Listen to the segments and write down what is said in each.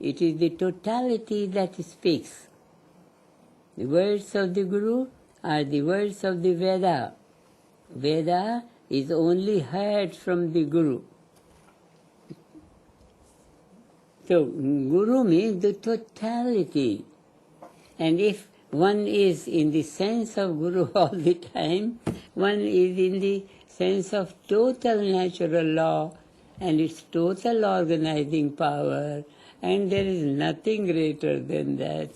It is the totality that speaks. The words of the Guru are the words of the Veda. Veda is only heard from the Guru. So Guru means the totality. And if one is in the sense of Guru all the time, one is in the sense of total natural law and its total organizing power, and there is nothing greater than that.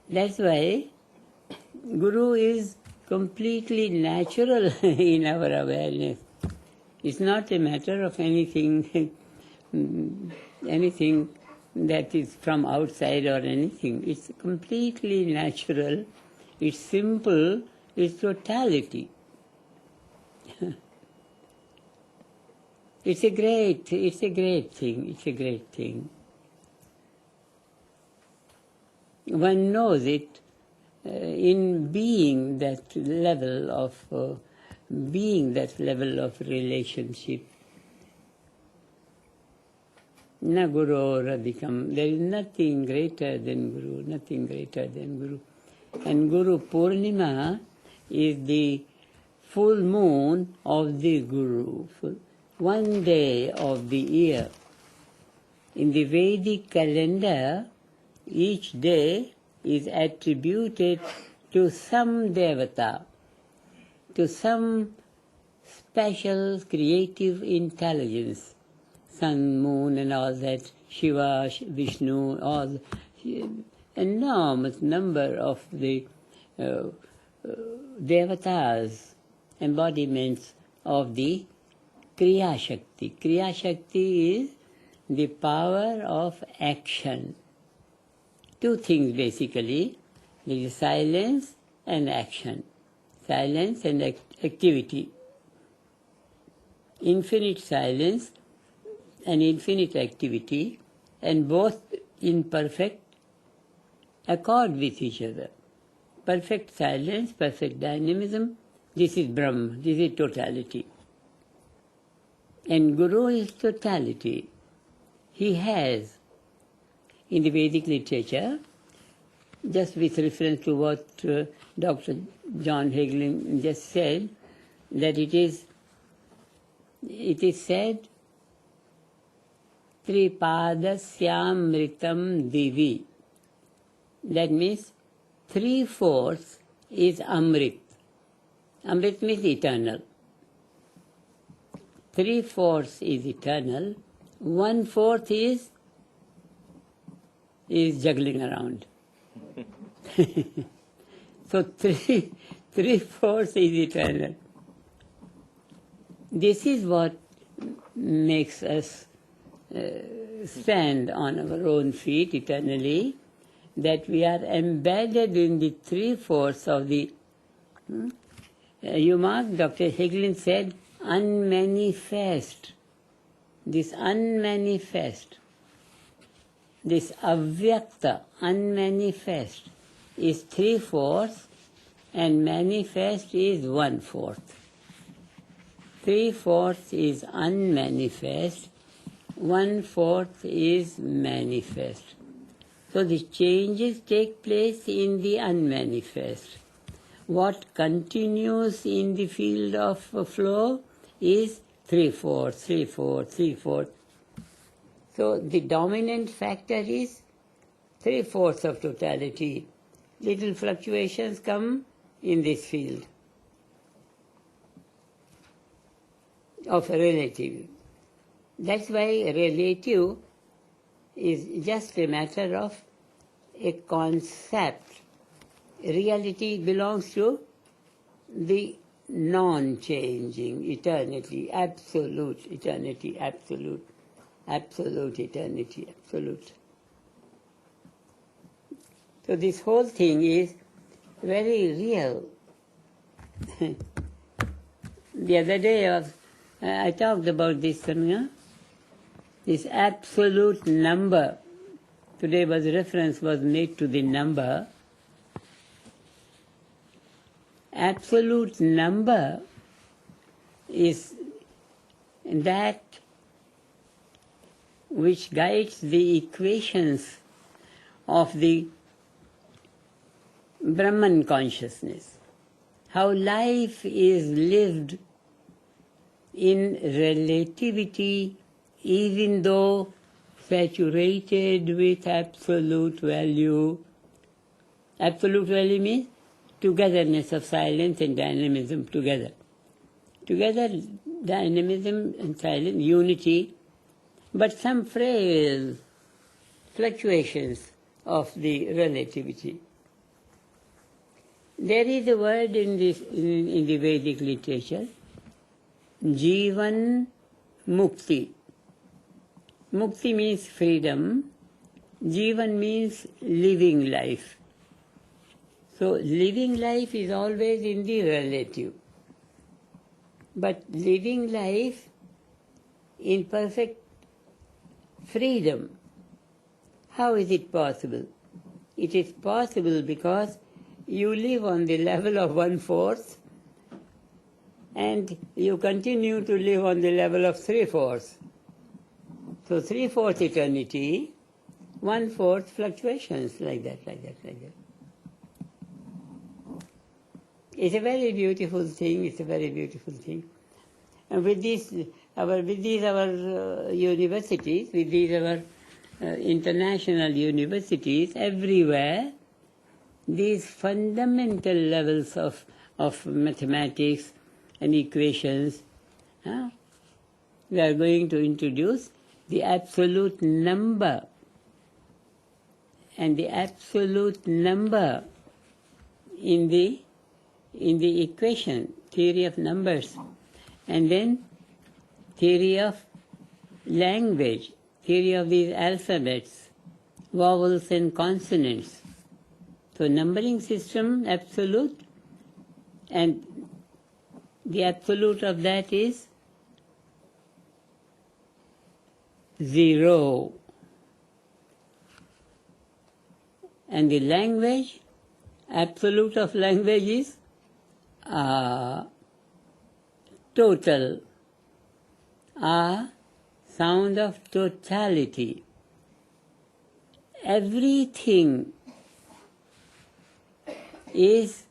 That's why Guru is completely natural in our awareness. It's not a matter of anything that is from outside or anything. It's completely natural. It's simple. It's totality. It's a great thing. It's a great thing. One knows it in being that level of relationship. Na Guru Radhikam. There is nothing greater than Guru, nothing greater than Guru. And Guru Purnima is the full moon of the Guru, one day of the year. In the Vedic calendar, each day is attributed to some devata, to some special creative intelligence. Sun, moon and all that, Shiva, Vishnu, all the enormous number of the devatas, embodiments of the Kriya Shakti. Kriya Shakti is the power of action. Two things basically, there is silence and action. Silence and activity. Infinite silence and infinite activity, and both in perfect accord with each other. Perfect silence, perfect dynamism, this is Brahma, this is totality. And Guru is totality. He has, in the Vedic literature, just with reference to what Dr. John Hagelin just said, that it is said, Tripadasyaamritam divi. That means 3/4 is Amrit. Amrit means eternal. 3/4 is eternal. 1/4 is juggling around. So 3/4 is eternal. This is what makes us stand on our own feet eternally, that we are embedded in the 3/4 of the, you mark, Dr. Hagelin said, unmanifest. This unmanifest, this avyakta, unmanifest, is 3/4 and manifest is 1/4. 3/4 is unmanifest, 1/4 is manifest. So the changes take place in the unmanifest. What continues in the field of flow is 3/4, 3/4, 3/4. So the dominant factor is 3/4 of totality. Little fluctuations come in this field of relative. That's why relative is just a matter of a concept. Reality belongs to the non-changing eternity, absolute eternity, absolute eternity, absolute. So this whole thing is very real. The other day I talked about this, this absolute number. Today reference was made to the number. Absolute number is that which guides the equations of the Brahman consciousness. How life is lived in relativity, even though saturated with absolute value. Absolute value means togetherness of silence and dynamism together. Together, dynamism and silence, unity, but some frail fluctuations of the relativity. There is a word in the Vedic literature, Jivan Mukti. Mukti means freedom. Jivan means living life. So living life is always in the relative. But living life in perfect freedom, how is it possible? It is possible because you live on the level of 1/4 and you continue to live on the level of 3/4. So 3/4 eternity, 1/4 fluctuations, like that. It's a very beautiful thing, And with these our universities, with these our international universities, everywhere, these fundamental levels of mathematics and equations, we are going to introduce the absolute number. And the absolute number in the equation, theory of numbers, and then theory of language, theory of these alphabets, vowels and consonants. So numbering system, absolute, and the absolute of that is 0. And the language, absolute of language is total. Sound of totality. Everything is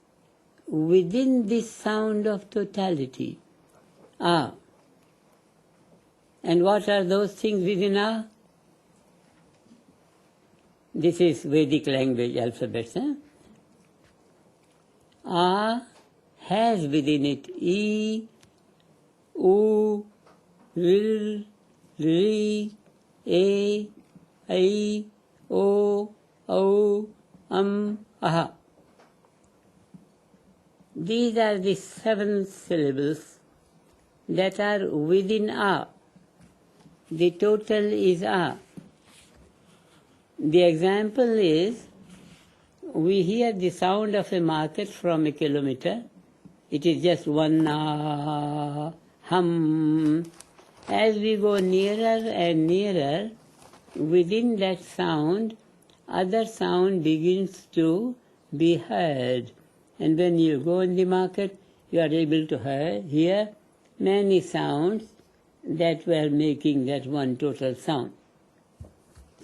within this sound of totality. And what are those things within This is Vedic language alphabets. Has within it E, U, L, R, A, I, O, Aha. These are the 7 syllables that are within A. The total is A. The example is, we hear the sound of a market from a kilometer. It is just one hum. As we go nearer and nearer, within that sound, other sound begins to be heard. And when you go in the market, you are able to hear many sounds that were making that one total sound.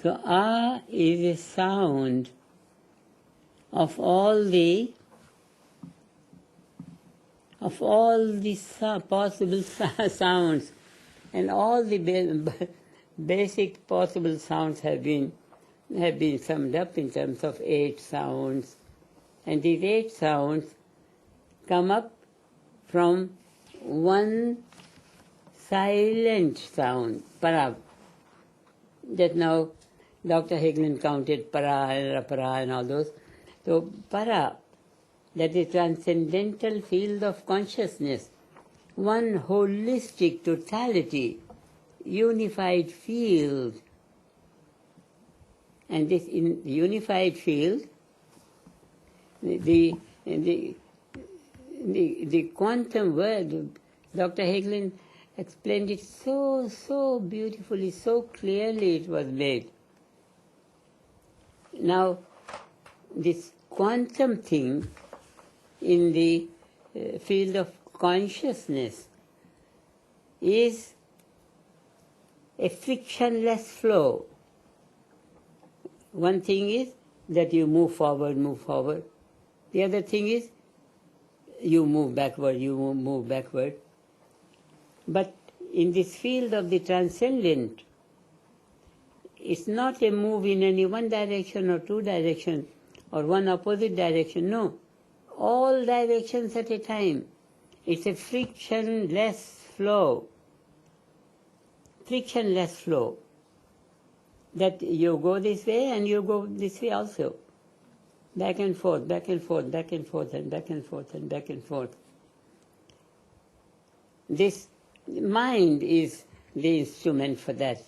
So is a sound of all the possible sounds, and all the basic possible sounds have been summed up in terms of 8 sounds, and these 8 sounds come up from one silent sound, para. That now Dr. Hagelin counted para and rapara and all those. So para, that is transcendental field of consciousness, one holistic totality, unified field. And this in unified field, the quantum word, Dr. Hagelin explained it so beautifully, so clearly it was made. Now, this quantum thing in the field of consciousness is a frictionless flow. One thing is that you move forward, move forward. The other thing is you move backward, you move backward. But in this field of the transcendent, it's not a move in any one direction or two directions or one opposite direction, no. All directions at a time. It's a frictionless flow. Frictionless flow. That you go this way and you go this way also. Back and forth, back and forth, back and forth, and back and forth, and back and forth. This mind is the instrument for that.